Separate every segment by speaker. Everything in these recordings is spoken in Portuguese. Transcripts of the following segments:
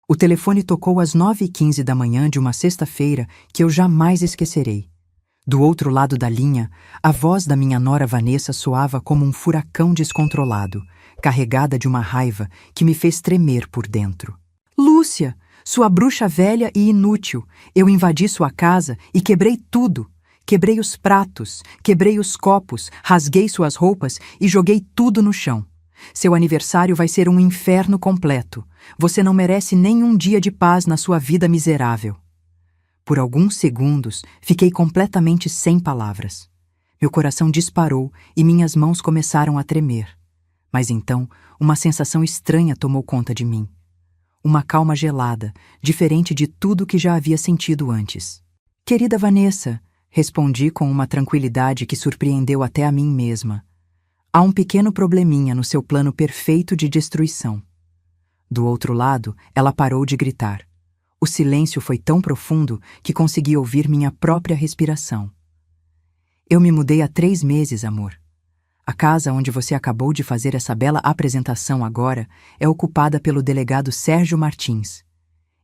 Speaker 1: O telefone tocou às 9h15 da manhã de uma sexta-feira que eu jamais esquecerei. Do outro lado da linha, a voz da minha nora Vanessa soava como um furacão descontrolado, carregada de uma raiva que me fez tremer por dentro. Lúcia, sua bruxa velha e inútil, eu invadi sua casa e quebrei tudo. Quebrei os pratos, quebrei os copos, rasguei suas roupas e joguei tudo no chão. Seu aniversário vai ser um inferno completo. Você não merece nem um dia de paz na sua vida miserável. Por alguns segundos, fiquei completamente sem palavras. Meu coração disparou e minhas mãos começaram a tremer. Mas então, uma sensação estranha tomou conta de mim. Uma calma gelada, diferente de tudo que já havia sentido antes. Querida Vanessa, respondi com uma tranquilidade que surpreendeu até a mim mesma. Há um pequeno probleminha no seu plano perfeito de destruição. Do outro lado, ela parou de gritar. O silêncio foi tão profundo que consegui ouvir minha própria respiração. Eu me mudei há 3 meses, amor. A casa onde você acabou de fazer essa bela apresentação agora é ocupada pelo delegado Sérgio Martins.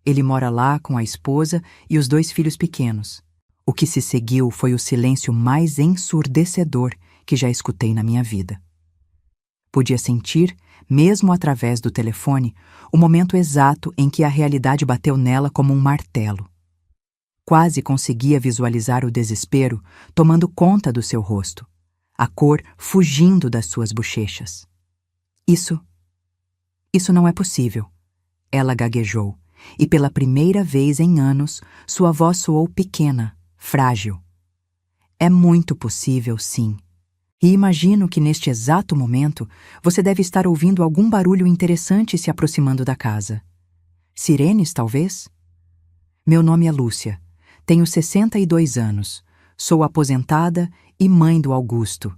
Speaker 1: Ele mora lá com a esposa e os 2 filhos pequenos. O que se seguiu foi o silêncio mais ensurdecedor que já escutei na minha vida. Podia sentir, mesmo através do telefone, o momento exato em que a realidade bateu nela como um martelo. Quase conseguia visualizar o desespero tomando conta do seu rosto, a cor fugindo das suas bochechas. Isso não é possível, ela gaguejou, e pela primeira vez em anos, sua voz soou pequena, frágil. É muito possível, sim. E imagino que neste exato momento você deve estar ouvindo algum barulho interessante se aproximando da casa. Sirenes, talvez? Meu nome é Lúcia. Tenho 62 anos. Sou aposentada e mãe do Augusto.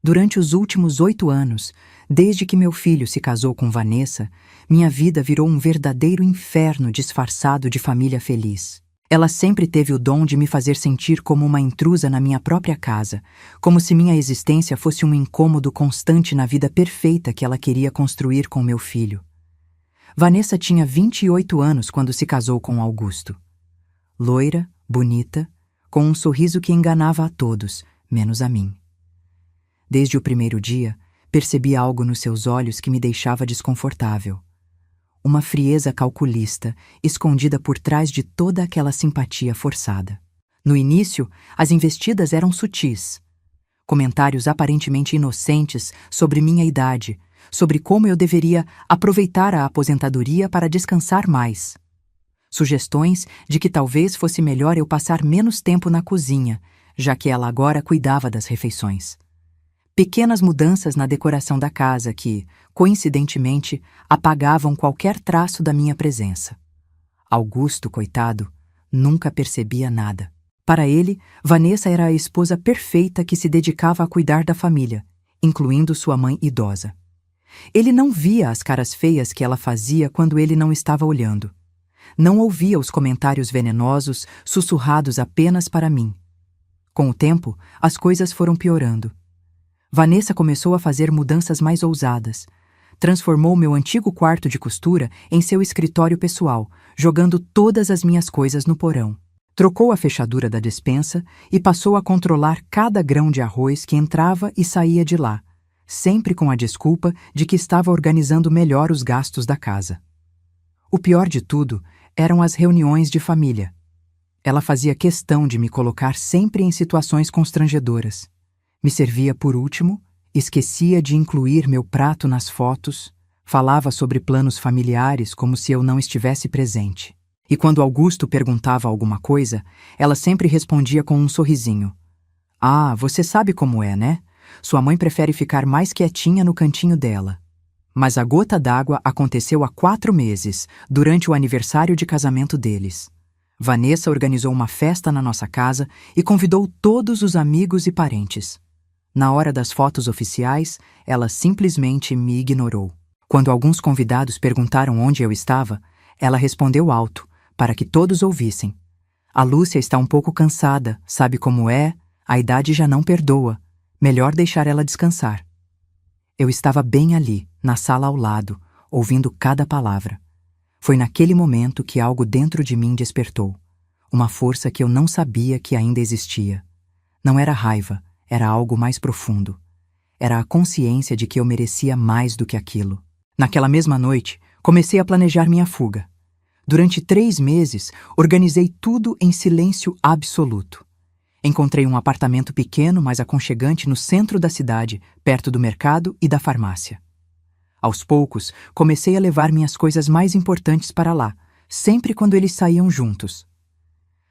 Speaker 1: Durante os últimos 8 anos, desde que meu filho se casou com Vanessa, minha vida virou um verdadeiro inferno disfarçado de família feliz. Ela sempre teve o dom de me fazer sentir como uma intrusa na minha própria casa, como se minha existência fosse um incômodo constante na vida perfeita que ela queria construir com meu filho. Vanessa tinha 28 anos quando se casou com Augusto. Loira, bonita, com um sorriso que enganava a todos, menos a mim. Desde o primeiro dia, percebi algo nos seus olhos que me deixava desconfortável. Uma frieza calculista, escondida por trás de toda aquela simpatia forçada. No início, as investidas eram sutis. Comentários aparentemente inocentes sobre minha idade, sobre como eu deveria aproveitar a aposentadoria para descansar mais. Sugestões de que talvez fosse melhor eu passar menos tempo na cozinha, já que ela agora cuidava das refeições. Pequenas mudanças na decoração da casa que, coincidentemente, apagavam qualquer traço da minha presença. Augusto, coitado, nunca percebia nada. Para ele, Vanessa era a esposa perfeita que se dedicava a cuidar da família, incluindo sua mãe idosa. Ele não via as caras feias que ela fazia quando ele não estava olhando. Não ouvia os comentários venenosos sussurrados apenas para mim. Com o tempo, as coisas foram piorando. Vanessa começou a fazer mudanças mais ousadas. Transformou meu antigo quarto de costura em seu escritório pessoal, jogando todas as minhas coisas no porão. Trocou a fechadura da despensa e passou a controlar cada grão de arroz que entrava e saía de lá, sempre com a desculpa de que estava organizando melhor os gastos da casa. O pior de tudo eram as reuniões de família. Ela fazia questão de me colocar sempre em situações constrangedoras. Me servia por último, esquecia de incluir meu prato nas fotos, falava sobre planos familiares como se eu não estivesse presente. E quando Augusto perguntava alguma coisa, ela sempre respondia com um sorrisinho. Ah, você sabe como é, né? Sua mãe prefere ficar mais quietinha no cantinho dela. Mas a gota d'água aconteceu há 4 meses, durante o aniversário de casamento deles. Vanessa organizou uma festa na nossa casa e convidou todos os amigos e parentes. Na hora das fotos oficiais, ela simplesmente me ignorou. Quando alguns convidados perguntaram onde eu estava, ela respondeu alto, para que todos ouvissem. A Lúcia está um pouco cansada, sabe como é? A idade já não perdoa. Melhor deixar ela descansar. Eu estava bem ali, na sala ao lado, ouvindo cada palavra. Foi naquele momento que algo dentro de mim despertou. Uma força que eu não sabia que ainda existia. Não era raiva, era algo mais profundo. Era a consciência de que eu merecia mais do que aquilo. Naquela mesma noite, comecei a planejar minha fuga. Durante 3 meses, organizei tudo em silêncio absoluto. Encontrei um apartamento pequeno, mas aconchegante no centro da cidade, perto do mercado e da farmácia. Aos poucos, comecei a levar minhas coisas mais importantes para lá, sempre quando eles saíam juntos.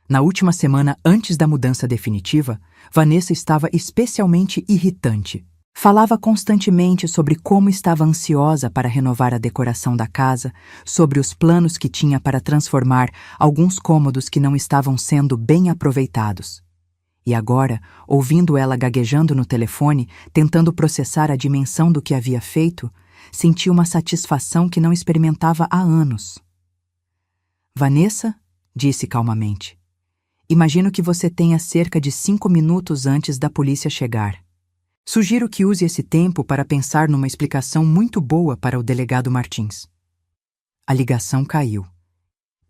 Speaker 1: Na última semana antes da mudança definitiva, Vanessa estava especialmente irritante. Falava constantemente sobre como estava ansiosa para renovar a decoração da casa, sobre os planos que tinha para transformar alguns cômodos que não estavam sendo bem aproveitados. E agora, ouvindo ela gaguejando no telefone, tentando processar a dimensão do que havia feito, senti uma satisfação que não experimentava há anos. Vanessa, disse calmamente, imagino que você tenha cerca de 5 minutos antes da polícia chegar. Sugiro que use esse tempo para pensar numa explicação muito boa para o delegado Martins. A ligação caiu.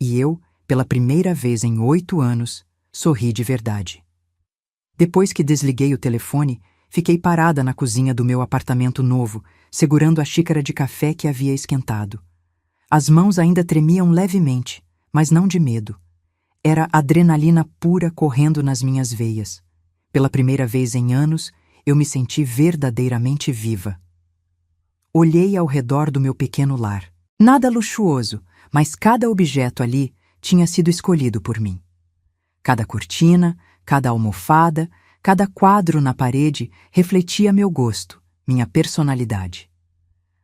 Speaker 1: E eu, pela primeira vez em 8 anos, sorri de verdade. Depois que desliguei o telefone, fiquei parada na cozinha do meu apartamento novo, segurando a xícara de café que havia esquentado. As mãos ainda tremiam levemente, mas não de medo. Era adrenalina pura correndo nas minhas veias. Pela primeira vez em anos, eu me senti verdadeiramente viva. Olhei ao redor do meu pequeno lar. Nada luxuoso, mas cada objeto ali tinha sido escolhido por mim. Cada cortina, cada almofada, cada quadro na parede refletia meu gosto, minha personalidade.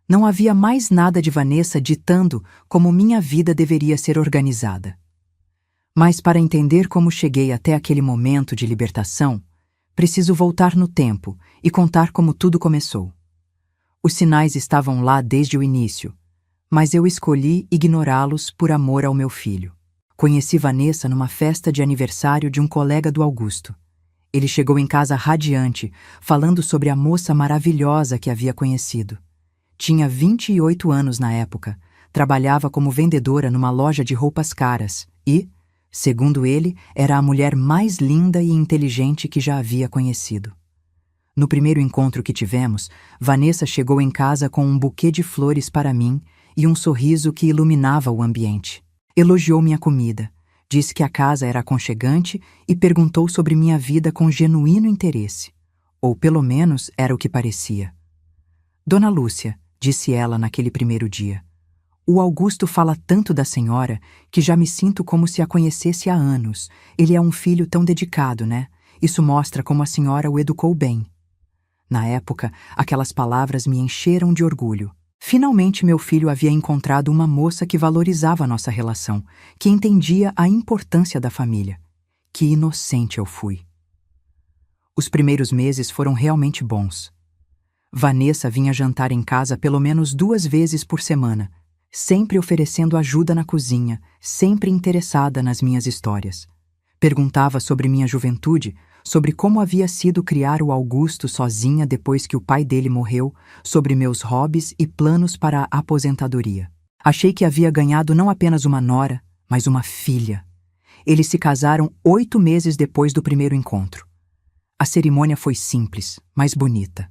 Speaker 1: Não havia mais nada de Vanessa ditando como minha vida deveria ser organizada. Mas para entender como cheguei até aquele momento de libertação, preciso voltar no tempo e contar como tudo começou. Os sinais estavam lá desde o início, mas eu escolhi ignorá-los por amor ao meu filho. Conheci Vanessa numa festa de aniversário de um colega do Augusto. Ele chegou em casa radiante, falando sobre a moça maravilhosa que havia conhecido. Tinha 28 anos na época, trabalhava como vendedora numa loja de roupas caras e, segundo ele, era a mulher mais linda e inteligente que já havia conhecido. No primeiro encontro que tivemos, Vanessa chegou em casa com um buquê de flores para mim e um sorriso que iluminava o ambiente. Elogiou minha comida, disse que a casa era aconchegante e perguntou sobre minha vida com genuíno interesse. Ou pelo menos era o que parecia. Dona Lúcia, disse ela naquele primeiro dia, o Augusto fala tanto da senhora que já me sinto como se a conhecesse há anos. Ele é um filho tão dedicado, né? Isso mostra como a senhora o educou bem. Na época, aquelas palavras me encheram de orgulho. Finalmente meu filho havia encontrado uma moça que valorizava a nossa relação, que entendia a importância da família. Que inocente eu fui. Os primeiros meses foram realmente bons. Vanessa vinha jantar em casa pelo menos 2 vezes por semana, sempre oferecendo ajuda na cozinha, sempre interessada nas minhas histórias. Perguntava sobre minha juventude, sobre como havia sido criar o Augusto sozinha depois que o pai dele morreu, sobre meus hobbies e planos para a aposentadoria. Achei que havia ganhado não apenas uma nora, mas uma filha. Eles se casaram 8 meses depois do primeiro encontro. A cerimônia foi simples, mas bonita.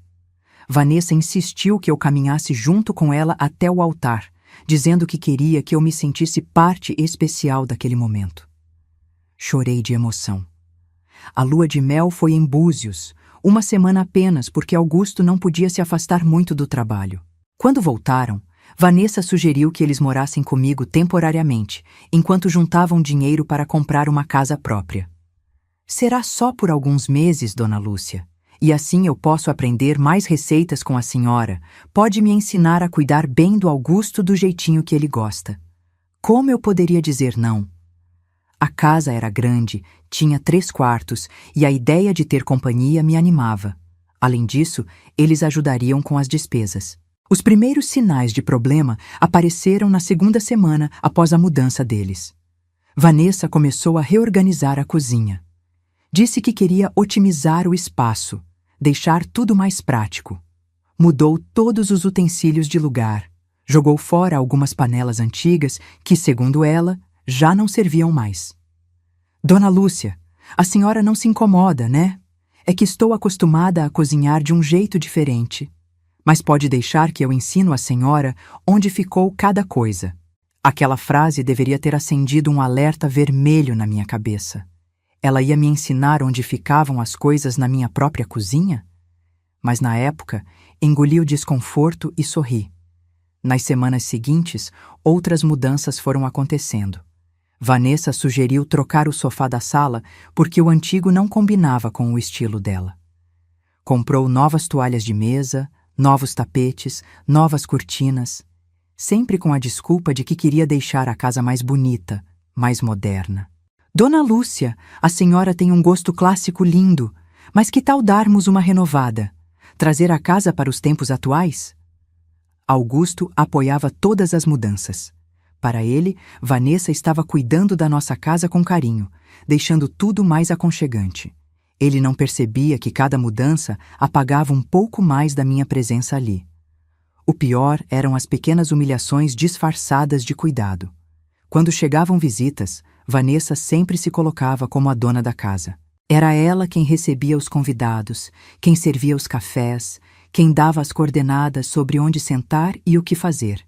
Speaker 1: Vanessa insistiu que eu caminhasse junto com ela até o altar, dizendo que queria que eu me sentisse parte especial daquele momento. Chorei de emoção. A lua de mel foi em Búzios, 1 semana apenas porque Augusto não podia se afastar muito do trabalho. Quando voltaram, Vanessa sugeriu que eles morassem comigo temporariamente, enquanto juntavam dinheiro para comprar uma casa própria. Será só por alguns meses, Dona Lúcia, e assim eu posso aprender mais receitas com a senhora. Pode me ensinar a cuidar bem do Augusto do jeitinho que ele gosta. Como eu poderia dizer não? A casa era grande, tinha 3 quartos e a ideia de ter companhia me animava. Além disso, eles ajudariam com as despesas. Os primeiros sinais de problema apareceram na 2ª semana após a mudança deles. Vanessa começou a reorganizar a cozinha. Disse que queria otimizar o espaço, deixar tudo mais prático. Mudou todos os utensílios de lugar, Jogou fora algumas panelas antigas que, segundo ela, já não serviam mais. Dona Lúcia, a senhora não se incomoda, né? É que estou acostumada a cozinhar de um jeito diferente. Mas pode deixar que eu ensino a senhora onde ficou cada coisa. Aquela frase deveria ter acendido um alerta vermelho na minha cabeça. Ela ia me ensinar onde ficavam as coisas na minha própria cozinha? Mas na época, engoli o desconforto e sorri. Nas semanas seguintes, outras mudanças foram acontecendo. Vanessa sugeriu trocar o sofá da sala porque o antigo não combinava com o estilo dela. Comprou novas toalhas de mesa, novos tapetes, novas cortinas, sempre com a desculpa de que queria deixar a casa mais bonita, mais moderna. Dona Lúcia, a senhora tem um gosto clássico lindo, mas que tal darmos uma renovada? Trazer a casa para os tempos atuais? Augusto apoiava todas as mudanças. Para ele, Vanessa estava cuidando da nossa casa com carinho, deixando tudo mais aconchegante. Ele não percebia que cada mudança apagava um pouco mais da minha presença ali. O pior eram as pequenas humilhações disfarçadas de cuidado. Quando chegavam visitas, Vanessa sempre se colocava como a dona da casa. Era ela quem recebia os convidados, quem servia os cafés, quem dava as coordenadas sobre onde sentar e o que fazer.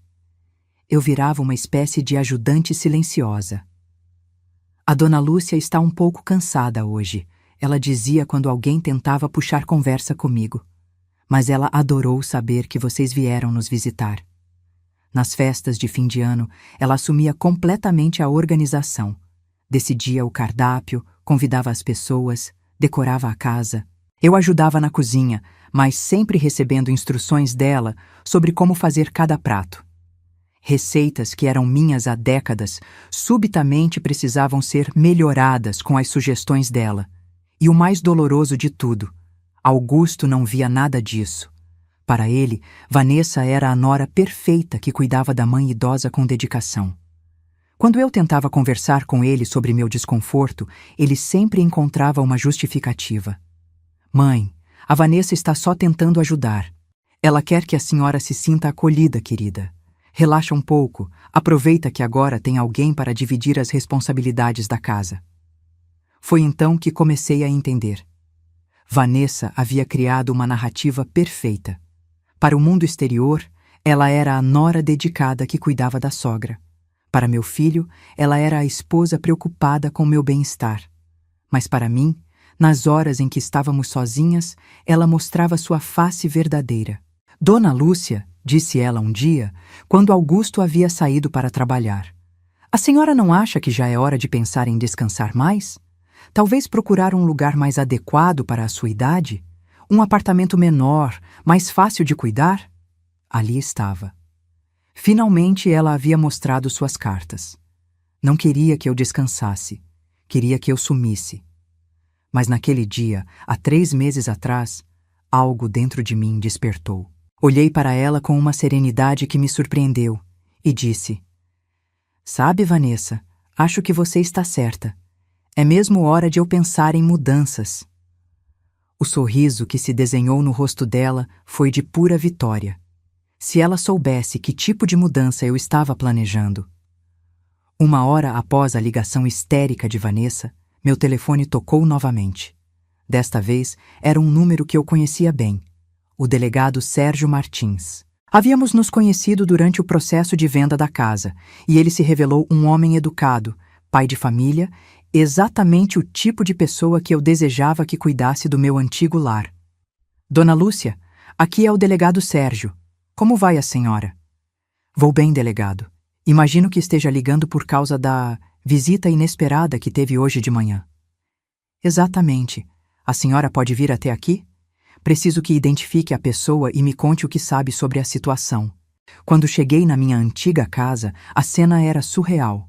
Speaker 1: Eu virava uma espécie de ajudante silenciosa. A dona Lúcia está um pouco cansada hoje, ela dizia quando alguém tentava puxar conversa comigo. Mas ela adorou saber que vocês vieram nos visitar. Nas festas de fim de ano, ela assumia completamente a organização. Decidia o cardápio, convidava as pessoas, decorava a casa. Eu ajudava na cozinha, mas sempre recebendo instruções dela sobre como fazer cada prato. Receitas que eram minhas há décadas, subitamente precisavam ser melhoradas com as sugestões dela. E o mais doloroso de tudo, Augusto não via nada disso. Para ele, Vanessa era a nora perfeita que cuidava da mãe idosa com dedicação. Quando eu tentava conversar com ele sobre meu desconforto, ele sempre encontrava uma justificativa. Mãe, a Vanessa está só tentando ajudar. Ela quer que a senhora se sinta acolhida, querida. Relaxa um pouco, aproveita que agora tem alguém para dividir as responsabilidades da casa. Foi então que comecei a entender. Vanessa havia criado uma narrativa perfeita. Para o mundo exterior, ela era a nora dedicada que cuidava da sogra. Para meu filho, ela era a esposa preocupada com meu bem-estar. Mas para mim, nas horas em que estávamos sozinhas, ela mostrava sua face verdadeira. Dona Lúcia, disse ela um dia, quando Augusto havia saído para trabalhar. A senhora não acha que já é hora de pensar em descansar mais? Talvez procurar um lugar mais adequado para a sua idade? Um apartamento menor, mais fácil de cuidar? Ali estava. Finalmente ela havia mostrado suas cartas. Não queria que eu descansasse. Queria que eu sumisse. Mas naquele dia, há 3 meses atrás, algo dentro de mim despertou. Olhei para ela com uma serenidade que me surpreendeu e disse: Sabe, Vanessa, acho que você está certa. É mesmo hora de eu pensar em mudanças. O sorriso que se desenhou no rosto dela foi de pura vitória. Se ela soubesse que tipo de mudança eu estava planejando. 1 hora após a ligação histérica de Vanessa, meu telefone tocou novamente. Desta vez, era um número que eu conhecia bem, o delegado Sérgio Martins. Havíamos nos conhecido durante o processo de venda da casa, e ele se revelou um homem educado, pai de família, exatamente o tipo de pessoa que eu desejava que cuidasse do meu antigo lar. Dona Lúcia, aqui é o delegado Sérgio. Como vai a senhora? Vou bem, delegado. Imagino que esteja ligando por causa da visita inesperada que teve hoje de manhã. Exatamente. A senhora pode vir até aqui? Preciso que identifique a pessoa e me conte o que sabe sobre a situação. Quando cheguei na minha antiga casa, a cena era surreal.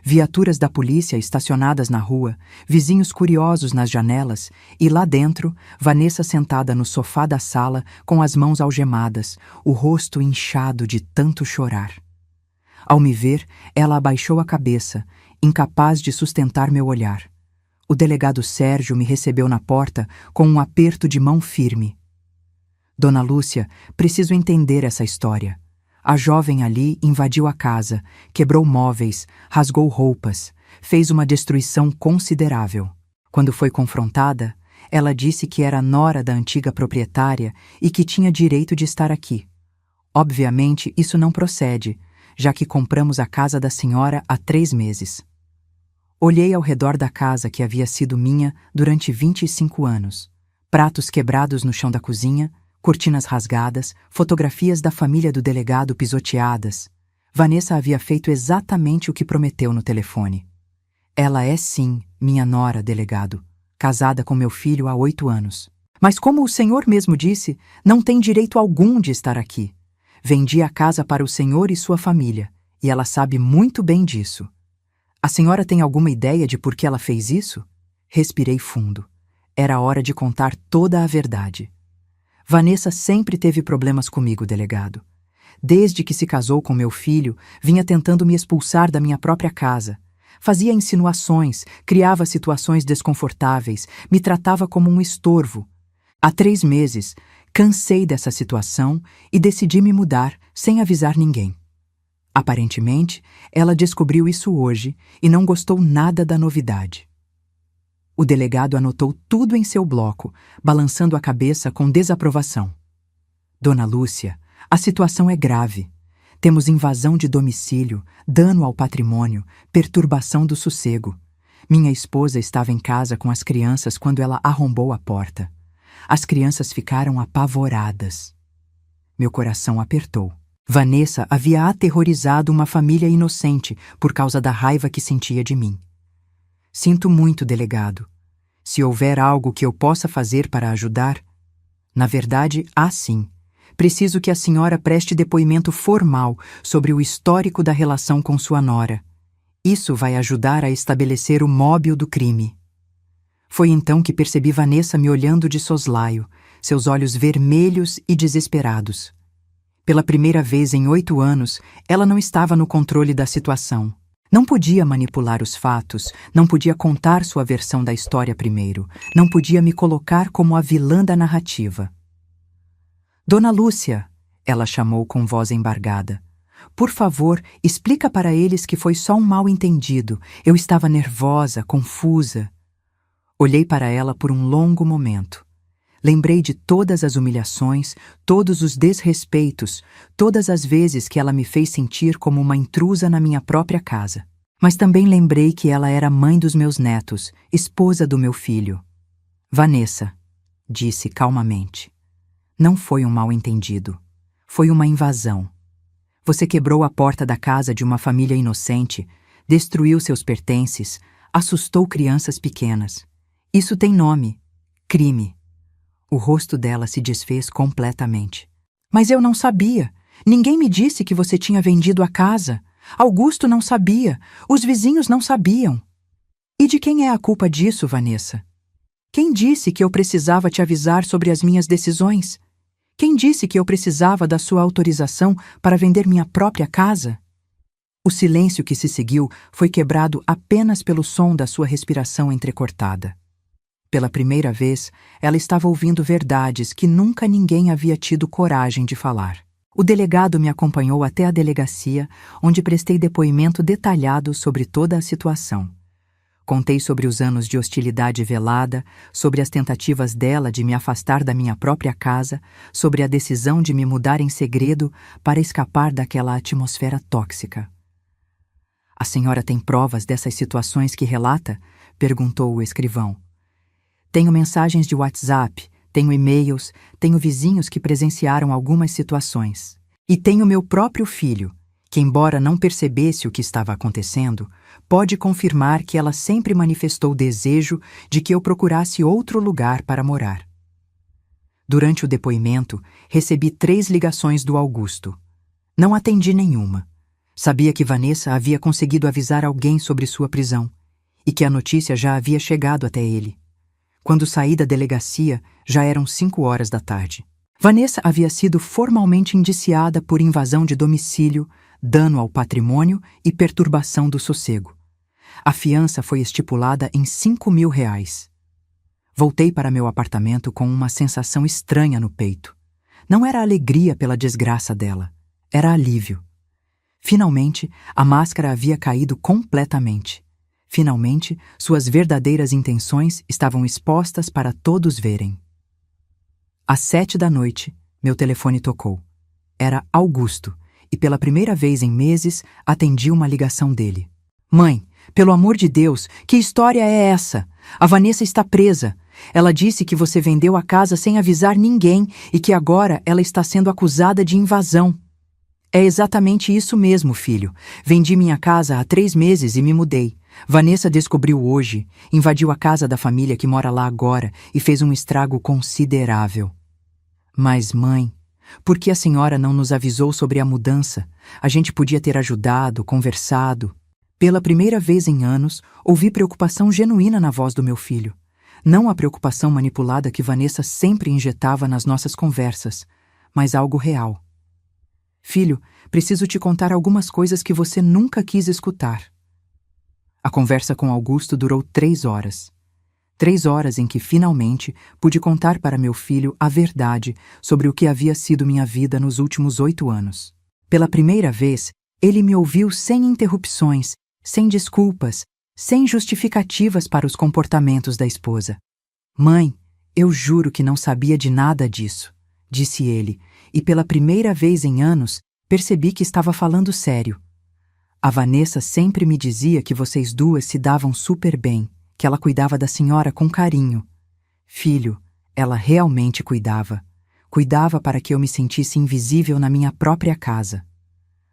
Speaker 1: Viaturas da polícia estacionadas na rua, vizinhos curiosos nas janelas e lá dentro, Vanessa sentada no sofá da sala com as mãos algemadas, o rosto inchado de tanto chorar. Ao me ver, ela abaixou a cabeça, incapaz de sustentar meu olhar. O delegado Sérgio me recebeu na porta com um aperto de mão firme. Dona Lúcia, preciso entender essa história. A jovem ali invadiu a casa, quebrou móveis, rasgou roupas, fez uma destruição considerável. Quando foi confrontada, ela disse que era nora da antiga proprietária e que tinha direito de estar aqui. Obviamente, isso não procede, já que compramos a casa da senhora há 3 meses. Olhei ao redor da casa que havia sido minha durante 25 anos. Pratos quebrados no chão da cozinha, cortinas rasgadas, fotografias da família do delegado pisoteadas. Vanessa havia feito exatamente o que prometeu no telefone. Ela é sim minha nora, delegado, casada com meu filho há 8 anos. Mas como o senhor mesmo disse, não tem direito algum de estar aqui. Vendi a casa para o senhor e sua família, e ela sabe muito bem disso. A senhora tem alguma ideia de por que ela fez isso? Respirei fundo. Era hora de contar toda a verdade. Vanessa sempre teve problemas comigo, delegado. Desde que se casou com meu filho, vinha tentando me expulsar da minha própria casa. Fazia insinuações, criava situações desconfortáveis, me tratava como um estorvo. Há 3 meses, cansei dessa situação e decidi me mudar sem avisar ninguém. Aparentemente, ela descobriu isso hoje e não gostou nada da novidade. O delegado anotou tudo em seu bloco, balançando a cabeça com desaprovação. Dona Lúcia, a situação é grave. Temos invasão de domicílio, dano ao patrimônio, perturbação do sossego. Minha esposa estava em casa com as crianças quando ela arrombou a porta. As crianças ficaram apavoradas. Meu coração apertou. Vanessa havia aterrorizado uma família inocente por causa da raiva que sentia de mim. Sinto muito, delegado. Se houver algo que eu possa fazer para ajudar... Na verdade, há sim. Preciso que a senhora preste depoimento formal sobre o histórico da relação com sua nora. Isso vai ajudar a estabelecer o móbil do crime. Foi então que percebi Vanessa me olhando de soslaio, seus olhos vermelhos e desesperados. Pela primeira vez em 8 anos, ela não estava no controle da situação. Não podia manipular os fatos, não podia contar sua versão da história primeiro, não podia me colocar como a vilã da narrativa. Dona Lúcia, ela chamou com voz embargada. Por favor, explica para eles que foi só um mal-entendido. Eu estava nervosa, confusa. Olhei para ela por um longo momento. Lembrei de todas as humilhações, todos os desrespeitos, todas as vezes que ela me fez sentir como uma intrusa na minha própria casa. Mas também lembrei que ela era mãe dos meus netos, esposa do meu filho. Vanessa, disse calmamente, não foi um mal-entendido. Foi uma invasão. Você quebrou a porta da casa de uma família inocente, destruiu seus pertences, assustou crianças pequenas. Isso tem nome: crime. O rosto dela se desfez completamente. Mas eu não sabia. Ninguém me disse que você tinha vendido a casa. Augusto não sabia. Os vizinhos não sabiam. E de quem é a culpa disso, Vanessa? Quem disse que eu precisava te avisar sobre as minhas decisões? Quem disse que eu precisava da sua autorização para vender minha própria casa? O silêncio que se seguiu foi quebrado apenas pelo som da sua respiração entrecortada. Pela primeira vez, ela estava ouvindo verdades que nunca ninguém havia tido coragem de falar. O delegado me acompanhou até a delegacia, onde prestei depoimento detalhado sobre toda a situação. Contei sobre os anos de hostilidade velada, sobre as tentativas dela de me afastar da minha própria casa, sobre a decisão de me mudar em segredo para escapar daquela atmosfera tóxica. A senhora tem provas dessas situações que relata? Perguntou o escrivão. Tenho mensagens de WhatsApp, tenho e-mails, tenho vizinhos que presenciaram algumas situações. E tenho meu próprio filho, que, embora não percebesse o que estava acontecendo, pode confirmar que ela sempre manifestou desejo de que eu procurasse outro lugar para morar. Durante o depoimento, recebi 3 ligações do Augusto. Não atendi nenhuma. Sabia que Vanessa havia conseguido avisar alguém sobre sua prisão e que a notícia já havia chegado até ele. Quando saí da delegacia, já eram 5 horas da tarde. Vanessa havia sido formalmente indiciada por invasão de domicílio, dano ao patrimônio e perturbação do sossego. A fiança foi estipulada em R$ 5.000. Voltei para meu apartamento com uma sensação estranha no peito. Não era alegria pela desgraça dela. Era alívio. Finalmente, a máscara havia caído completamente. Finalmente, suas verdadeiras intenções estavam expostas para todos verem. Às 7 da noite, meu telefone tocou. Era Augusto, e pela primeira vez em meses, atendi uma ligação dele. Mãe, pelo amor de Deus, que história é essa? A Vanessa está presa. Ela disse que você vendeu a casa sem avisar ninguém e que agora ela está sendo acusada de invasão. É exatamente isso mesmo, filho. Vendi minha casa há 3 meses e me mudei. Vanessa descobriu hoje, invadiu a casa da família que mora lá agora e fez um estrago considerável. Mas, mãe, por que a senhora não nos avisou sobre a mudança? A gente podia ter ajudado, conversado. Pela primeira vez em anos, ouvi preocupação genuína na voz do meu filho. Não a preocupação manipulada que Vanessa sempre injetava nas nossas conversas, mas algo real. Filho, preciso te contar algumas coisas que você nunca quis escutar. A conversa com Augusto durou 3 horas. 3 horas em que, finalmente, pude contar para meu filho a verdade sobre o que havia sido minha vida nos últimos 8 anos. Pela primeira vez, ele me ouviu sem interrupções, sem desculpas, sem justificativas para os comportamentos da esposa. Mãe, eu juro que não sabia de nada disso, disse ele, e pela primeira vez em anos, percebi que estava falando sério. A Vanessa sempre me dizia que vocês duas se davam super bem, que ela cuidava da senhora com carinho. Filho, ela realmente cuidava. Cuidava para que eu me sentisse invisível na minha própria casa.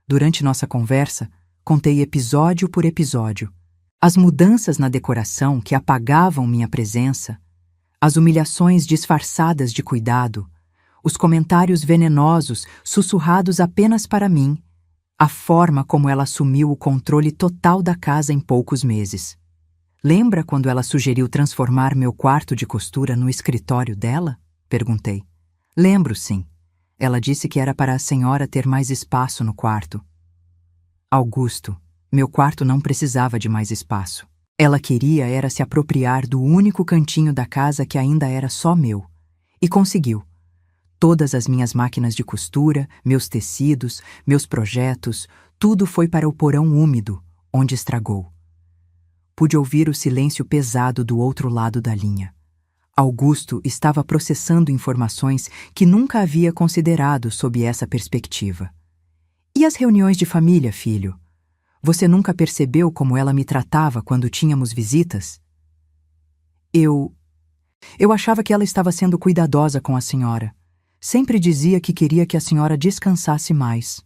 Speaker 1: Durante nossa conversa, contei episódio por episódio. As mudanças na decoração que apagavam minha presença, as humilhações disfarçadas de cuidado, os comentários venenosos sussurrados apenas para mim, a forma como ela assumiu o controle total da casa em poucos meses. Lembra quando ela sugeriu transformar meu quarto de costura no escritório dela? Perguntei. Lembro, sim. Ela disse que era para a senhora ter mais espaço no quarto. Augusto, meu quarto não precisava de mais espaço. Ela queria era se apropriar do único cantinho da casa que ainda era só meu. E conseguiu. Todas as minhas máquinas de costura, meus tecidos, meus projetos, tudo foi para o porão úmido, onde estragou. Pude ouvir o silêncio pesado do outro lado da linha. Augusto estava processando informações que nunca havia considerado sob essa perspectiva. E as reuniões de família, filho? Você nunca percebeu como ela me tratava quando tínhamos visitas? Eu achava que ela estava sendo cuidadosa com a senhora. Sempre dizia que queria que a senhora descansasse mais.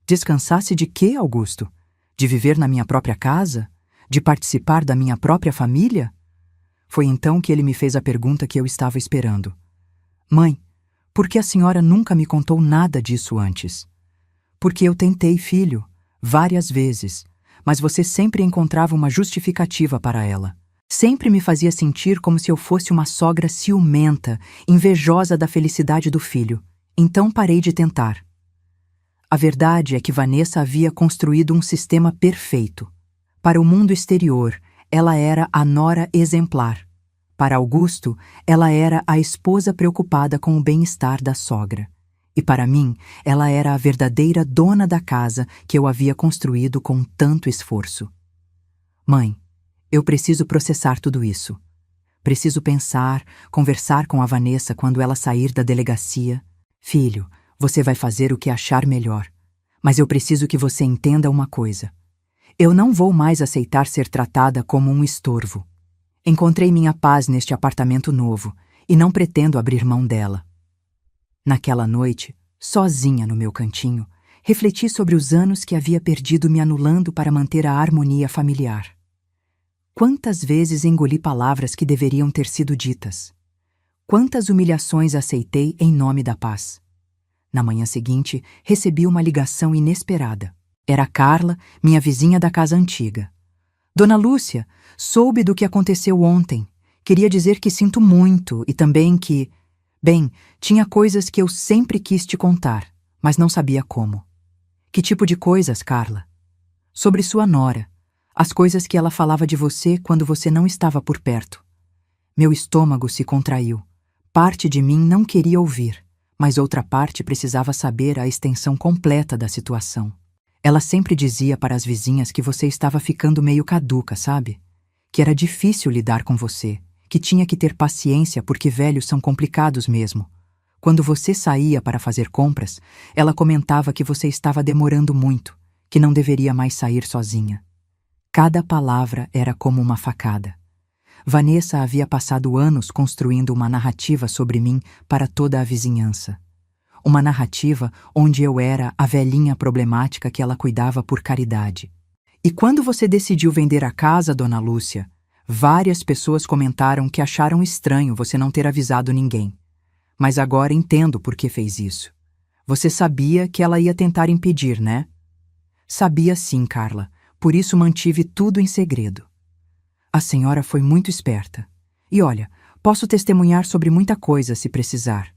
Speaker 1: Descansasse de quê, Augusto? De viver na minha própria casa? De participar da minha própria família? Foi então que ele me fez a pergunta que eu estava esperando. Mãe, por que a senhora nunca me contou nada disso antes? Porque eu tentei, filho, várias vezes, mas você sempre encontrava uma justificativa para ela. Sempre me fazia sentir como se eu fosse uma sogra ciumenta, invejosa da felicidade do filho. Então parei de tentar. A verdade é que Vanessa havia construído um sistema perfeito. Para o mundo exterior, ela era a nora exemplar. Para Augusto, ela era a esposa preocupada com o bem-estar da sogra. E para mim, ela era a verdadeira dona da casa que eu havia construído com tanto esforço. Mãe, eu preciso processar tudo isso. Preciso pensar, conversar com a Vanessa quando ela sair da delegacia. Filho, você vai fazer o que achar melhor. Mas eu preciso que você entenda uma coisa. Eu não vou mais aceitar ser tratada como um estorvo. Encontrei minha paz neste apartamento novo e não pretendo abrir mão dela. Naquela noite, sozinha no meu cantinho, refleti sobre os anos que havia perdido me anulando para manter a harmonia familiar. Quantas vezes engoli palavras que deveriam ter sido ditas? Quantas humilhações aceitei em nome da paz? Na manhã seguinte, recebi uma ligação inesperada. Era Carla, minha vizinha da casa antiga. Dona Lúcia, soube do que aconteceu ontem. Queria dizer que sinto muito e também que... Bem, tinha coisas que eu sempre quis te contar, mas não sabia como. Que tipo de coisas, Carla? Sobre sua nora. As coisas que ela falava de você quando você não estava por perto. Meu estômago se contraiu. Parte de mim não queria ouvir, mas outra parte precisava saber a extensão completa da situação. Ela sempre dizia para as vizinhas que você estava ficando meio caduca, sabe? Que era difícil lidar com você, que tinha que ter paciência porque velhos são complicados mesmo. Quando você saía para fazer compras, ela comentava que você estava demorando muito, que não deveria mais sair sozinha. Cada palavra era como uma facada. Vanessa havia passado anos construindo uma narrativa sobre mim para toda a vizinhança. Uma narrativa onde eu era a velhinha problemática que ela cuidava por caridade. E quando você decidiu vender a casa, dona Lúcia, várias pessoas comentaram que acharam estranho você não ter avisado ninguém. Mas agora entendo por que fez isso. Você sabia que ela ia tentar impedir, né? Sabia sim, Carla. Por isso mantive tudo em segredo. A senhora foi muito esperta. E olha, posso testemunhar sobre muita coisa se precisar.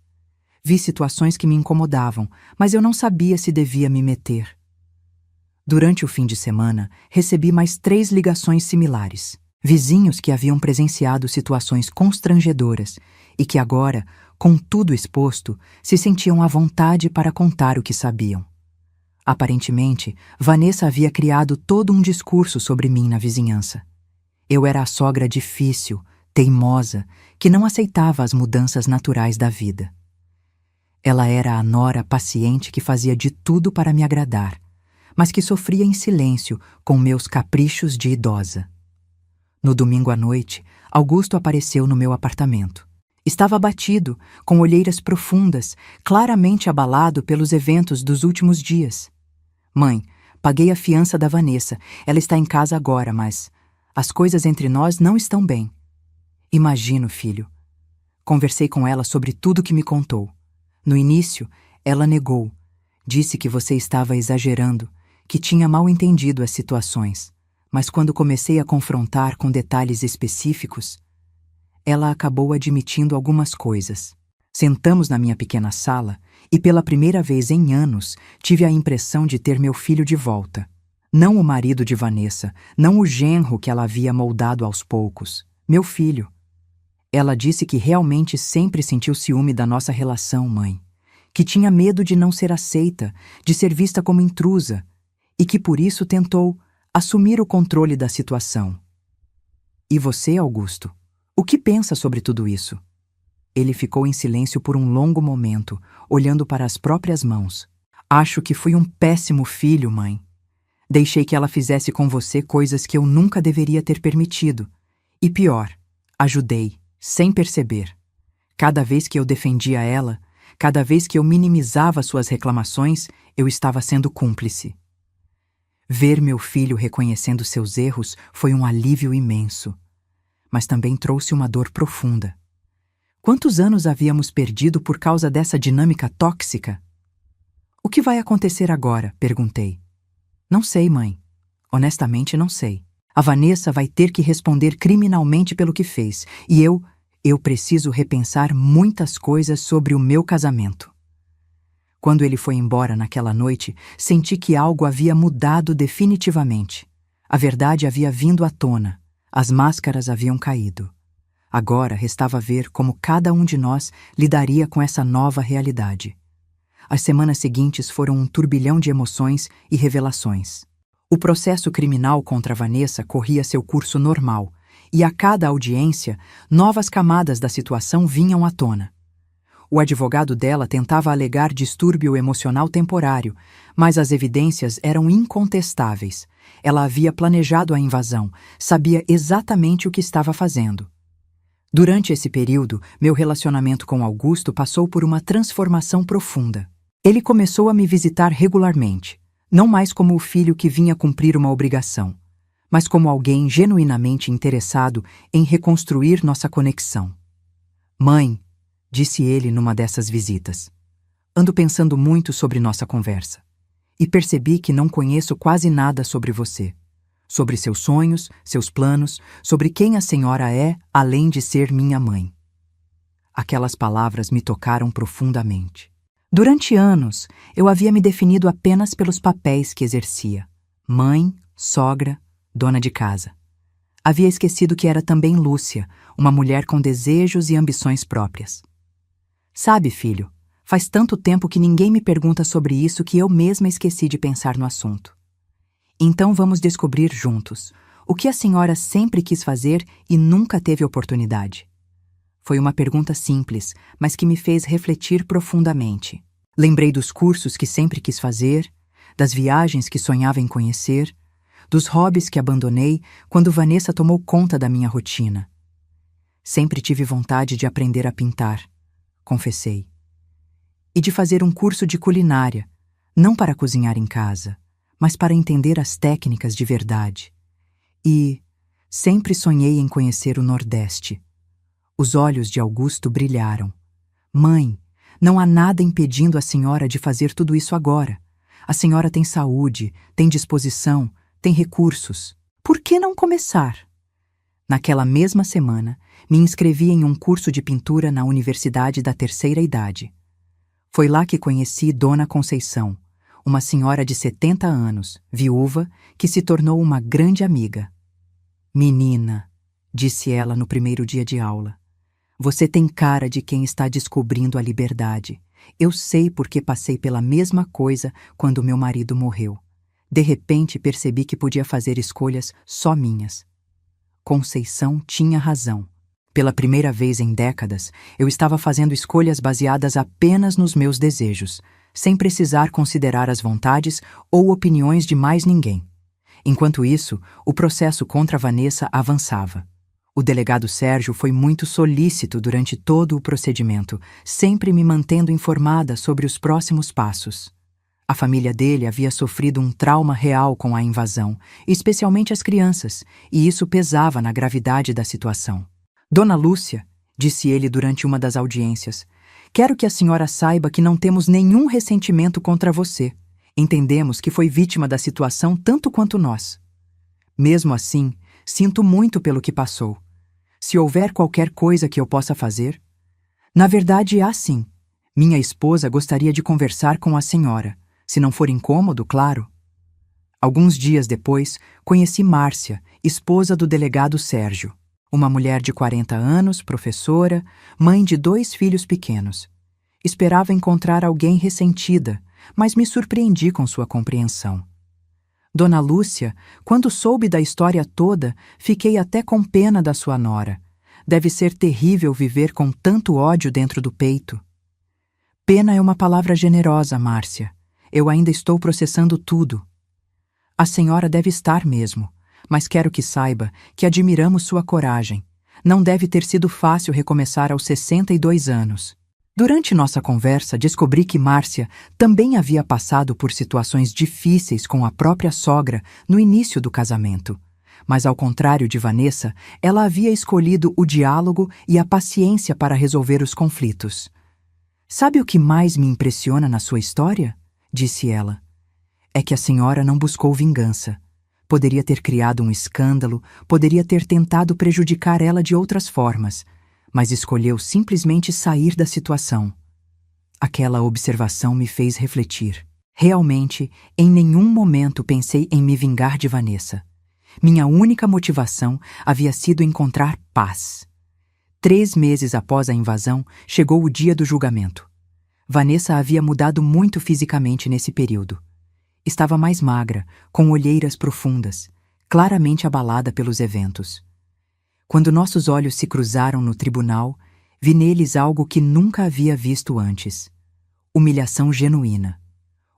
Speaker 1: Vi situações que me incomodavam, mas eu não sabia se devia me meter. Durante o fim de semana, recebi mais 3 ligações similares. Vizinhos que haviam presenciado situações constrangedoras e que agora, com tudo exposto, se sentiam à vontade para contar o que sabiam. Aparentemente, Vanessa havia criado todo um discurso sobre mim na vizinhança. Eu era a sogra difícil, teimosa, que não aceitava as mudanças naturais da vida. Ela era a nora paciente que fazia de tudo para me agradar, mas que sofria em silêncio com meus caprichos de idosa. No domingo à noite, Augusto apareceu no meu apartamento. Estava abatido, com olheiras profundas, claramente abalado pelos eventos dos últimos dias. Mãe, paguei a fiança da Vanessa. Ela está em casa agora, mas as coisas entre nós não estão bem. Imagino, filho. Conversei com ela sobre tudo que me contou. No início, ela negou. Disse que você estava exagerando, que tinha mal entendido as situações. Mas quando comecei a confrontar com detalhes específicos, ela acabou admitindo algumas coisas. Sentamos na minha pequena sala e pela primeira vez em anos tive a impressão de ter meu filho de volta. Não o marido de Vanessa, não o genro que ela havia moldado aos poucos. Meu filho. Ela disse que realmente sempre sentiu ciúme da nossa relação, mãe. Que tinha medo de não ser aceita, de ser vista como intrusa, e que por isso tentou assumir o controle da situação. E você, Augusto? O que pensa sobre tudo isso? Ele ficou em silêncio por um longo momento, olhando para as próprias mãos. Acho que fui um péssimo filho, mãe. Deixei que ela fizesse com você coisas que eu nunca deveria ter permitido. E pior, ajudei, sem perceber. Cada vez que eu defendia ela, cada vez que eu minimizava suas reclamações, eu estava sendo cúmplice. Ver meu filho reconhecendo seus erros foi um alívio imenso, mas também trouxe uma dor profunda. Quantos anos havíamos perdido por causa dessa dinâmica tóxica? O que vai acontecer agora? Perguntei. Não sei, mãe. Honestamente, não sei. A Vanessa vai ter que responder criminalmente pelo que fez, e eu preciso repensar muitas coisas sobre o meu casamento. Quando ele foi embora naquela noite, senti que algo havia mudado definitivamente. A verdade havia vindo à tona. As máscaras haviam caído. Agora restava ver como cada um de nós lidaria com essa nova realidade. As semanas seguintes foram um turbilhão de emoções e revelações. O processo criminal contra Vanessa corria seu curso normal, e a cada audiência, novas camadas da situação vinham à tona. O advogado dela tentava alegar distúrbio emocional temporário, mas as evidências eram incontestáveis. Ela havia planejado a invasão, sabia exatamente o que estava fazendo. Durante esse período, meu relacionamento com Augusto passou por uma transformação profunda. Ele começou a me visitar regularmente, não mais como o filho que vinha cumprir uma obrigação, mas como alguém genuinamente interessado em reconstruir nossa conexão. Mãe, disse ele numa dessas visitas, ando pensando muito sobre nossa conversa e percebi que não conheço quase nada sobre você. Sobre seus sonhos, seus planos, sobre quem a senhora é, além de ser minha mãe. Aquelas palavras me tocaram profundamente. Durante anos, eu havia me definido apenas pelos papéis que exercia. Mãe, sogra, dona de casa. Havia esquecido que era também Lúcia, uma mulher com desejos e ambições próprias. Sabe, filho, Faz tanto tempo que ninguém me pergunta sobre isso que eu mesma esqueci de pensar no assunto. Então vamos descobrir juntos o que a senhora sempre quis fazer e nunca teve oportunidade. Foi uma pergunta simples, mas que me fez refletir profundamente. Lembrei dos cursos que sempre quis fazer, das viagens que sonhava em conhecer, dos hobbies que abandonei quando Vanessa tomou conta da minha rotina. Sempre tive vontade de aprender a pintar, confessei. E de fazer um curso de culinária, não para cozinhar em casa, mas para entender as técnicas de verdade. E sempre sonhei em conhecer o Nordeste. Os olhos de Augusto brilharam. Mãe, não há nada impedindo a senhora de fazer tudo isso agora. A senhora tem saúde, tem disposição, tem recursos. Por que não começar? Naquela mesma semana, me inscrevi em um curso de pintura na Universidade da Terceira Idade. Foi lá que conheci Dona Conceição, uma senhora de 70 anos, viúva, que se tornou uma grande amiga. Menina, disse ela no primeiro dia de aula, você tem cara de quem está descobrindo a liberdade. Eu sei porque passei pela mesma coisa quando meu marido morreu. De repente percebi que podia fazer escolhas só minhas. Conceição tinha razão. Pela primeira vez em décadas, eu estava fazendo escolhas baseadas apenas nos meus desejos, sem precisar considerar as vontades ou opiniões de mais ninguém. Enquanto isso, o processo contra Vanessa avançava. O delegado Sérgio foi muito solícito durante todo o procedimento, sempre me mantendo informada sobre os próximos passos. A família dele havia sofrido um trauma real com a invasão, especialmente as crianças, e isso pesava na gravidade da situação. Dona Lúcia, disse ele durante uma das audiências, quero que a senhora saiba que não temos nenhum ressentimento contra você. Entendemos que foi vítima da situação tanto quanto nós. Mesmo assim, sinto muito pelo que passou. Se houver qualquer coisa que eu possa fazer... Na verdade, há sim. Minha esposa gostaria de conversar com a senhora. Se não for incômodo, claro. Alguns dias depois, conheci Márcia, esposa do delegado Sérgio. Uma mulher de 40 anos, professora, mãe de 2 filhos pequenos. Esperava encontrar alguém ressentida, mas me surpreendi com sua compreensão. Dona Lúcia, quando soube da história toda, fiquei até com pena da sua nora. Deve ser terrível viver com tanto ódio dentro do peito. Pena é uma palavra generosa, Márcia. Eu ainda estou processando tudo. A senhora deve estar mesmo, mas quero que saiba que admiramos sua coragem. Não deve ter sido fácil recomeçar aos 62 anos. Durante nossa conversa, descobri que Márcia também havia passado por situações difíceis com a própria sogra no início do casamento. Mas, ao contrário de Vanessa, ela havia escolhido o diálogo e a paciência para resolver os conflitos. Sabe o que mais me impressiona na sua história? Disse ela. É que a senhora não buscou vingança. Poderia ter criado um escândalo, poderia ter tentado prejudicar ela de outras formas, mas escolheu simplesmente sair da situação. Aquela observação me fez refletir. Realmente, em nenhum momento pensei em me vingar de Vanessa. Minha única motivação havia sido encontrar paz. 3 meses após a invasão, chegou o dia do julgamento. Vanessa havia mudado muito fisicamente nesse período. Estava mais magra, com olheiras profundas, claramente abalada pelos eventos. Quando nossos olhos se cruzaram no tribunal, vi neles algo que nunca havia visto antes. Humilhação genuína.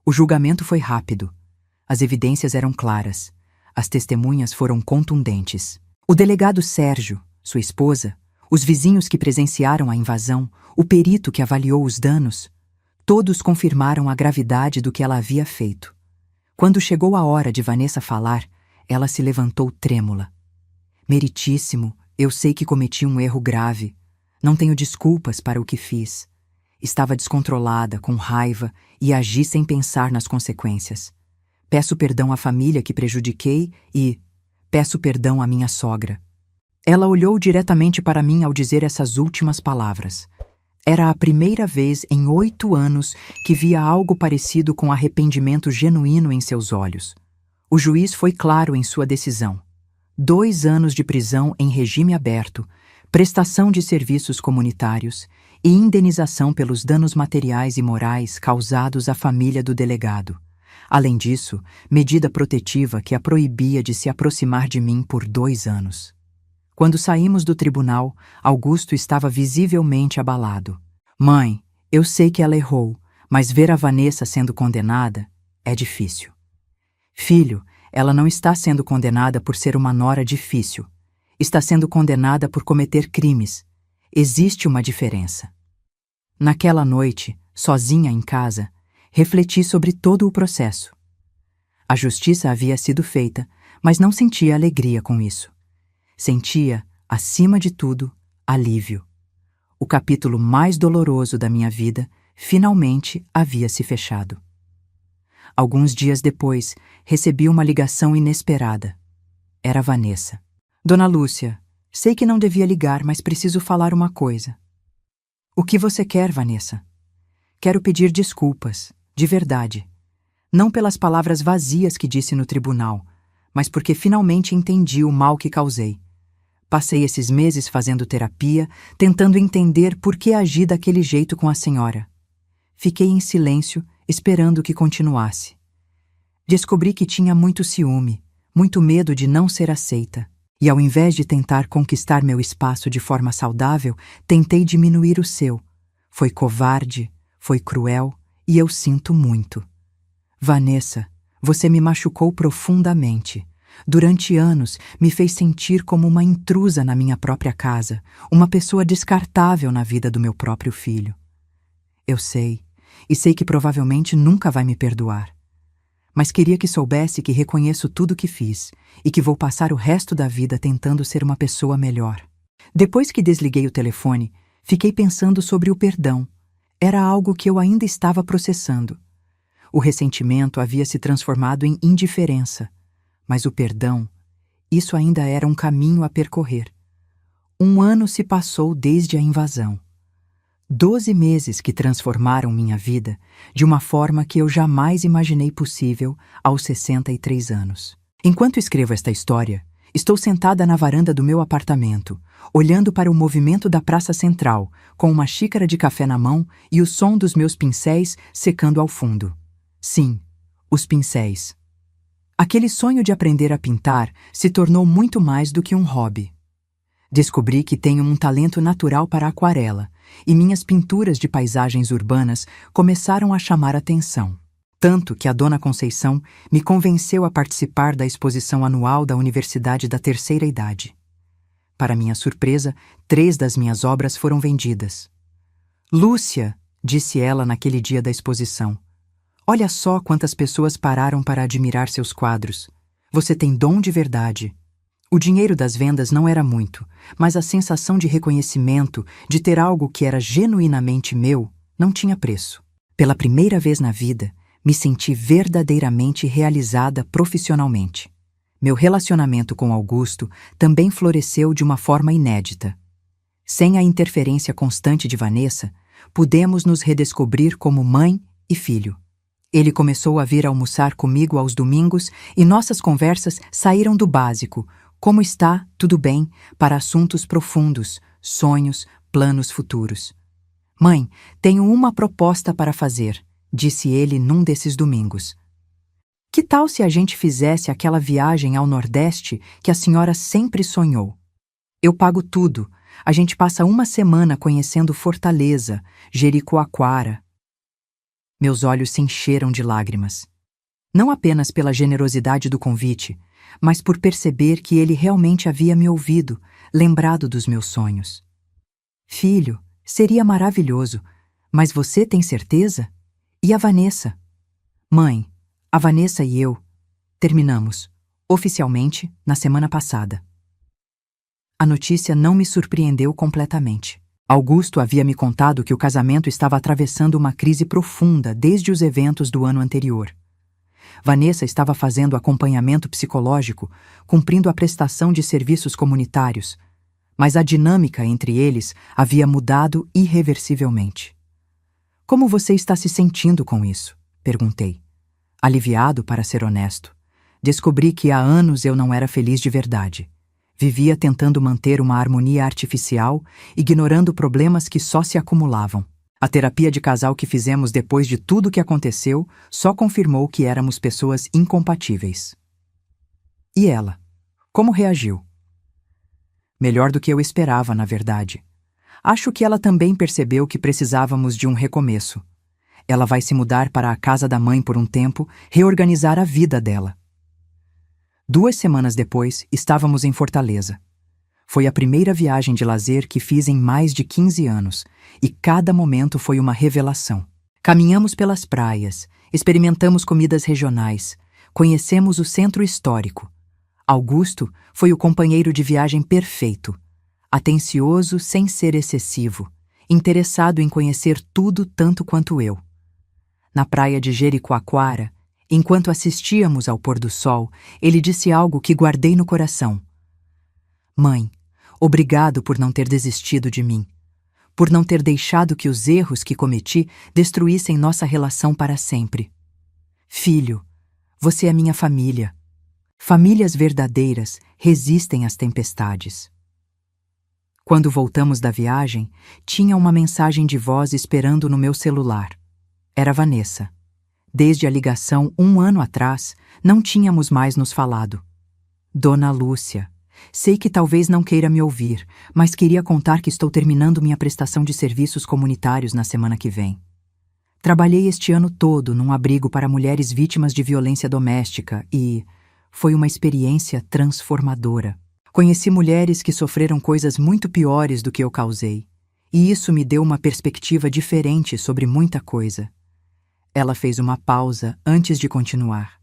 Speaker 1: O julgamento foi rápido. As evidências eram claras. As testemunhas foram contundentes. O delegado Sérgio, sua esposa, os vizinhos que presenciaram a invasão, o perito que avaliou os danos, todos confirmaram a gravidade do que ela havia feito. Quando chegou a hora de Vanessa falar, ela se levantou trêmula. Meritíssimo, eu sei que cometi um erro grave. Não tenho desculpas para o que fiz. Estava descontrolada, com raiva, e agi sem pensar nas consequências. Peço perdão à família que prejudiquei e peço perdão à minha sogra. Ela olhou diretamente para mim ao dizer essas últimas palavras. Era a primeira vez em 8 anos que via algo parecido com arrependimento genuíno em seus olhos. O juiz foi claro em sua decisão. 2 anos de prisão em regime aberto, prestação de serviços comunitários e indenização pelos danos materiais e morais causados à família do delegado. Além disso, medida protetiva que a proibia de se aproximar de mim por 2 anos. Quando saímos do tribunal, Augusto estava visivelmente abalado. Mãe, eu sei que ela errou, mas ver a Vanessa sendo condenada é difícil. Filho, ela não está sendo condenada por ser uma nora difícil. Está sendo condenada por cometer crimes. Existe uma diferença. Naquela noite, sozinha em casa, refleti sobre todo o processo. A justiça havia sido feita, mas não sentia alegria com isso. Sentia, acima de tudo, alívio. O capítulo mais doloroso da minha vida finalmente havia se fechado. Alguns dias depois, recebi uma ligação inesperada. Era Vanessa. Dona Lúcia, sei que não devia ligar, mas preciso falar uma coisa. O que você quer, Vanessa? Quero pedir desculpas, de verdade. Não pelas palavras vazias que disse no tribunal, mas porque finalmente entendi o mal que causei. Passei esses meses fazendo terapia, tentando entender por que agi daquele jeito com a senhora. Fiquei em silêncio, esperando que continuasse. Descobri que tinha muito ciúme, muito medo de não ser aceita, e ao invés de tentar conquistar meu espaço de forma saudável, tentei diminuir o seu. Foi covarde, foi cruel, e eu sinto muito. Vanessa, você me machucou profundamente. Durante anos, me fez sentir como uma intrusa na minha própria casa, uma pessoa descartável na vida do meu próprio filho. Eu sei, e sei que provavelmente nunca vai me perdoar. Mas queria que soubesse que reconheço tudo o que fiz e que vou passar o resto da vida tentando ser uma pessoa melhor. Depois que desliguei o telefone, fiquei pensando sobre o perdão. Era algo que eu ainda estava processando. O ressentimento havia se transformado em indiferença, mas o perdão, isso ainda era um caminho a percorrer. 1 ano se passou desde a invasão. 12 meses que transformaram minha vida de uma forma que eu jamais imaginei possível aos 63 anos. Enquanto escrevo esta história, estou sentada na varanda do meu apartamento, olhando para o movimento da Praça Central, com uma xícara de café na mão e o som dos meus pincéis secando ao fundo. Sim, os pincéis. Aquele sonho de aprender a pintar se tornou muito mais do que um hobby. Descobri que tenho um talento natural para a aquarela, e minhas pinturas de paisagens urbanas começaram a chamar atenção. Tanto que a Dona Conceição me convenceu a participar da exposição anual da Universidade da Terceira Idade. Para minha surpresa, 3 das minhas obras foram vendidas. Lúcia, disse ela naquele dia da exposição, olha só quantas pessoas pararam para admirar seus quadros. Você tem dom de verdade. O dinheiro das vendas não era muito, mas a sensação de reconhecimento, de ter algo que era genuinamente meu, não tinha preço. Pela primeira vez na vida, me senti verdadeiramente realizada profissionalmente. Meu relacionamento com Augusto também floresceu de uma forma inédita. Sem a interferência constante de Vanessa, pudemos nos redescobrir como mãe e filho. Ele começou a vir almoçar comigo aos domingos e nossas conversas saíram do básico, como está, tudo bem, para assuntos profundos, sonhos, planos futuros. Mãe, tenho uma proposta para fazer, disse ele num desses domingos. Que tal se a gente fizesse aquela viagem ao Nordeste que a senhora sempre sonhou? Eu pago tudo. A gente passa 1 semana conhecendo Fortaleza, Jericoacoara. Meus olhos se encheram de lágrimas. Não apenas pela generosidade do convite, mas por perceber que ele realmente havia me ouvido, lembrado dos meus sonhos. Filho, seria maravilhoso, mas você tem certeza? E a Vanessa? Mãe, a Vanessa e eu terminamos, oficialmente, na semana passada. A notícia não me surpreendeu completamente. Augusto havia me contado que o casamento estava atravessando uma crise profunda desde os eventos do ano anterior. Vanessa estava fazendo acompanhamento psicológico, cumprindo a prestação de serviços comunitários, mas a dinâmica entre eles havia mudado irreversivelmente. Como você está se sentindo com isso? Perguntei. Aliviado, para ser honesto. Descobri que há anos eu não era feliz de verdade. Vivia tentando manter uma harmonia artificial, ignorando problemas que só se acumulavam. A terapia de casal que fizemos depois de tudo o que aconteceu só confirmou que éramos pessoas incompatíveis. E ela? Como reagiu? Melhor do que eu esperava, na verdade. Acho que ela também percebeu que precisávamos de um recomeço. Ela vai se mudar para a casa da mãe por um tempo, reorganizar a vida dela. 2 semanas depois, estávamos em Fortaleza. Foi a primeira viagem de lazer que fiz em mais de 15 anos, e cada momento foi uma revelação. Caminhamos pelas praias, experimentamos comidas regionais, conhecemos o centro histórico. Augusto foi o companheiro de viagem perfeito, atencioso sem ser excessivo, interessado em conhecer tudo tanto quanto eu. Na praia de Jericoacoara, enquanto assistíamos ao pôr do sol, ele disse algo que guardei no coração. Mãe, obrigado por não ter desistido de mim, por não ter deixado que os erros que cometi destruíssem nossa relação para sempre. Filho, você é minha família. Famílias verdadeiras resistem às tempestades. Quando voltamos da viagem, tinha uma mensagem de voz esperando no meu celular. Era Vanessa. Desde a ligação 1 ano atrás, não tínhamos mais nos falado. Dona Lúcia, sei que talvez não queira me ouvir, mas queria contar que estou terminando minha prestação de serviços comunitários na semana que vem. Trabalhei este ano todo num abrigo para mulheres vítimas de violência doméstica e foi uma experiência transformadora. Conheci mulheres que sofreram coisas muito piores do que eu causei, e isso me deu uma perspectiva diferente sobre muita coisa. Ela fez uma pausa antes de continuar.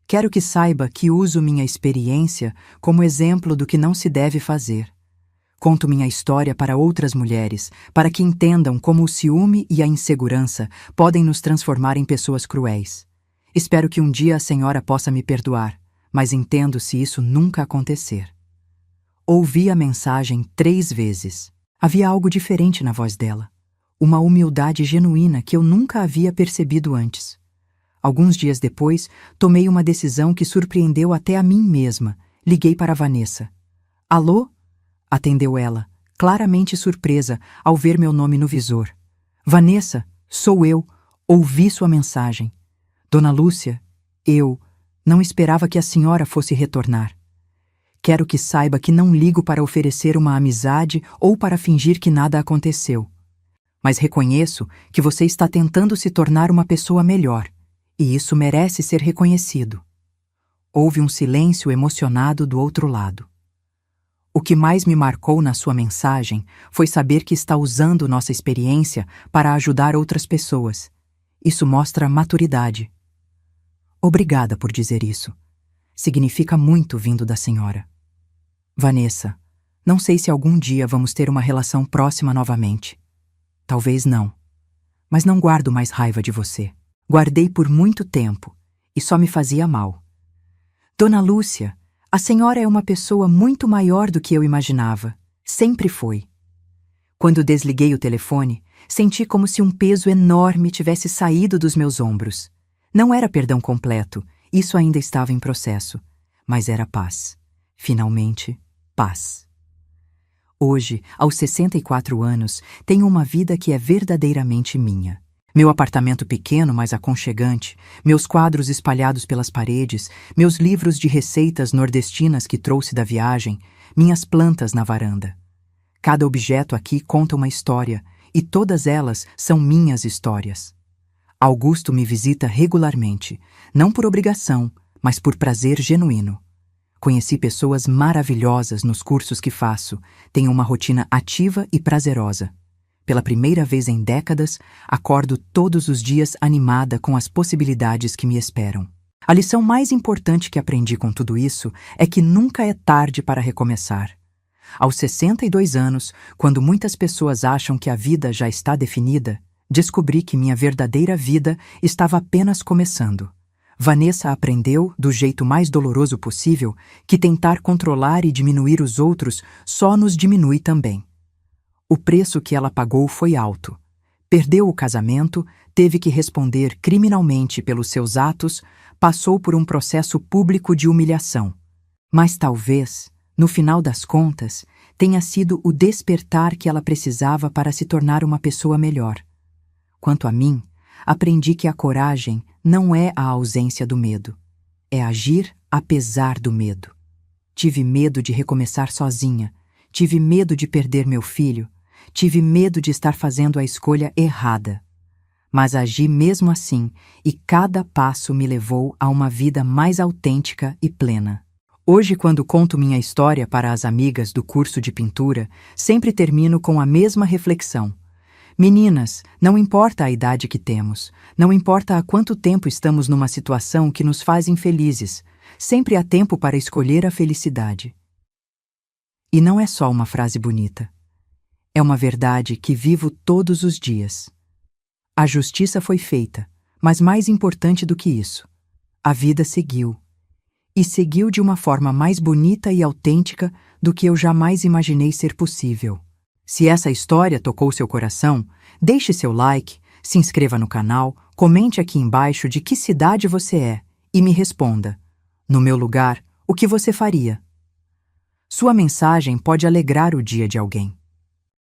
Speaker 1: Quero que saiba que uso minha experiência como exemplo do que não se deve fazer. Conto minha história para outras mulheres, para que entendam como o ciúme e a insegurança podem nos transformar em pessoas cruéis. Espero que um dia a senhora possa me perdoar, mas entendo se isso nunca acontecer. Ouvi a mensagem 3 vezes. Havia algo diferente na voz dela. Uma humildade genuína que eu nunca havia percebido antes. Alguns dias depois, tomei uma decisão que surpreendeu até a mim mesma. Liguei para Vanessa. Alô? Atendeu ela, claramente surpresa ao ver meu nome no visor. Vanessa, sou eu. Ouvi sua mensagem. Dona Lúcia, eu não esperava que a senhora fosse retornar. Quero que saiba que não ligo para oferecer uma amizade ou para fingir que nada aconteceu. Mas reconheço que você está tentando se tornar uma pessoa melhor, e isso merece ser reconhecido. Houve um silêncio emocionado do outro lado. O que mais me marcou na sua mensagem foi saber que está usando nossa experiência para ajudar outras pessoas. Isso mostra maturidade. Obrigada por dizer isso. Significa muito vindo da senhora. Vanessa, não sei se algum dia vamos ter uma relação próxima novamente. Talvez não. Mas não guardo mais raiva de você. Guardei por muito tempo e só me fazia mal. Dona Lúcia, a senhora é uma pessoa muito maior do que eu imaginava. Sempre foi. Quando desliguei o telefone, senti como se um peso enorme tivesse saído dos meus ombros. Não era perdão completo, isso ainda estava em processo, mas era paz. Finalmente, paz. Hoje, aos 64 anos, tenho uma vida que é verdadeiramente minha. Meu apartamento pequeno, mas aconchegante, meus quadros espalhados pelas paredes, meus livros de receitas nordestinas que trouxe da viagem, minhas plantas na varanda. Cada objeto aqui conta uma história, e todas elas são minhas histórias. Augusto me visita regularmente, não por obrigação, mas por prazer genuíno. Conheci pessoas maravilhosas nos cursos que faço, tenho uma rotina ativa e prazerosa. Pela primeira vez em décadas, acordo todos os dias animada com as possibilidades que me esperam. A lição mais importante que aprendi com tudo isso é que nunca é tarde para recomeçar. Aos 62 anos, quando muitas pessoas acham que a vida já está definida, descobri que minha verdadeira vida estava apenas começando. Vanessa aprendeu, do jeito mais doloroso possível, que tentar controlar e diminuir os outros só nos diminui também. O preço que ela pagou foi alto. Perdeu o casamento, teve que responder criminalmente pelos seus atos, passou por um processo público de humilhação. Mas talvez, no final das contas, tenha sido o despertar que ela precisava para se tornar uma pessoa melhor. Quanto a mim, aprendi que a coragem não é a ausência do medo, é agir apesar do medo. Tive medo de recomeçar sozinha, tive medo de perder meu filho, tive medo de estar fazendo a escolha errada. Mas agi mesmo assim e cada passo me levou a uma vida mais autêntica e plena. Hoje, quando conto minha história para as amigas do curso de pintura, sempre termino com a mesma reflexão. Meninas, não importa a idade que temos, não importa há quanto tempo estamos numa situação que nos faz infelizes, sempre há tempo para escolher a felicidade. E não é só uma frase bonita. É uma verdade que vivo todos os dias. A justiça foi feita, mas mais importante do que isso, a vida seguiu. E seguiu de uma forma mais bonita e autêntica do que eu jamais imaginei ser possível. Se essa história tocou seu coração, deixe seu like, se inscreva no canal, comente aqui embaixo de que cidade você é e me responda, no meu lugar, o que você faria? Sua mensagem pode alegrar o dia de alguém.